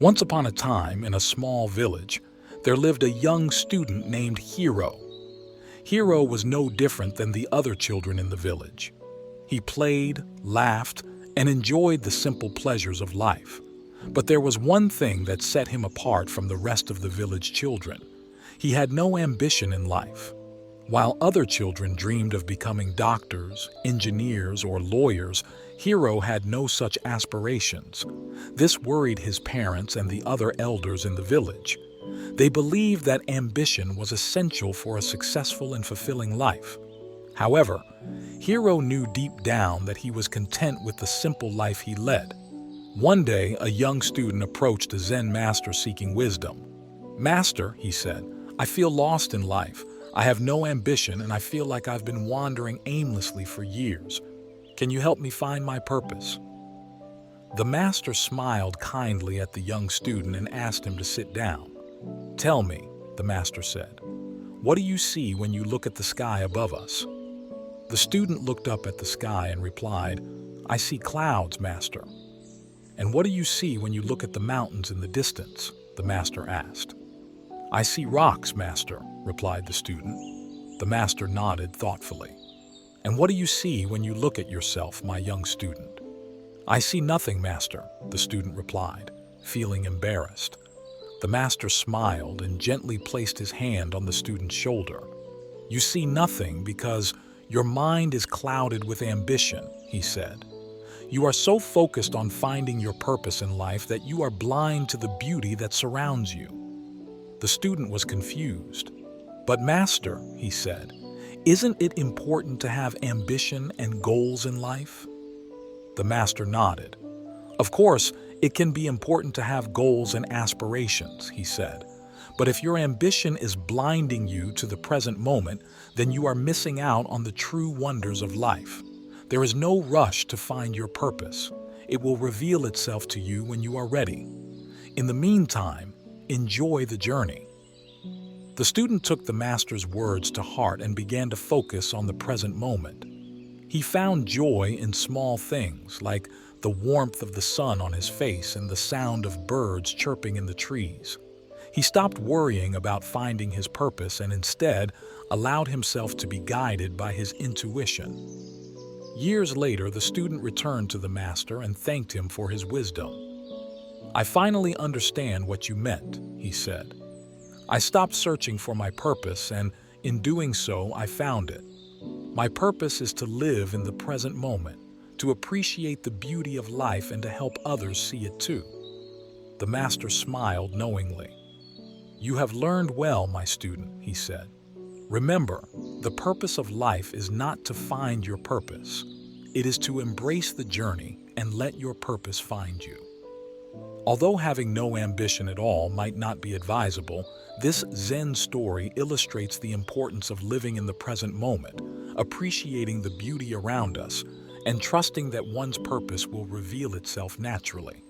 Once upon a time, in a small village, there lived a young student named Hero. Hero was no different than the other children in the village. He played, laughed, and enjoyed the simple pleasures of life. But there was one thing that set him apart from the rest of the village children. He had no ambition in life. While other children dreamed of becoming doctors, engineers, or lawyers, Hero had no such aspirations. This worried his parents and the other elders in the village. They believed that ambition was essential for a successful and fulfilling life. However, Hero knew deep down that he was content with the simple life he led. One day, a young student approached a Zen master seeking wisdom. "Master," he said, "I feel lost in life. I have no ambition and I feel like I've been wandering aimlessly for years. Can you help me find my purpose?" The master smiled kindly at the young student and asked him to sit down. "Tell me," the master said, "what do you see when you look at the sky above us?" The student looked up at the sky and replied, "I see clouds, master." "And what do you see when you look at the mountains in the distance?" the master asked. "I see rocks, master," replied the student. The master nodded thoughtfully. "And what do you see when you look at yourself, my young student?" "I see nothing, master," the student replied, feeling embarrassed. The master smiled and gently placed his hand on the student's shoulder. "You see nothing because your mind is clouded with ambition," he said. "You are so focused on finding your purpose in life that you are blind to the beauty that surrounds you." The student was confused. "But master," he said, "isn't it important to have ambition and goals in life?" The master nodded. "Of course, it can be important to have goals and aspirations," he said. "But if your ambition is blinding you to the present moment, then you are missing out on the true wonders of life. There is no rush to find your purpose. It will reveal itself to you when you are ready. In the meantime, enjoy the journey." The student took the master's words to heart and began to focus on the present moment. He found joy in small things, like the warmth of the sun on his face and the sound of birds chirping in the trees. He stopped worrying about finding his purpose and instead allowed himself to be guided by his intuition. Years later, the student returned to the master and thanked him for his wisdom. "I finally understand what you meant," he said. "I stopped searching for my purpose, and in doing so, I found it. My purpose is to live in the present moment, to appreciate the beauty of life and to help others see it too." The master smiled knowingly. "You have learned well, my student," he said. "Remember, the purpose of life is not to find your purpose. It is to embrace the journey and let your purpose find you." Although having no ambition at all might not be advisable, this Zen story illustrates the importance of living in the present moment, appreciating the beauty around us, and trusting that one's purpose will reveal itself naturally.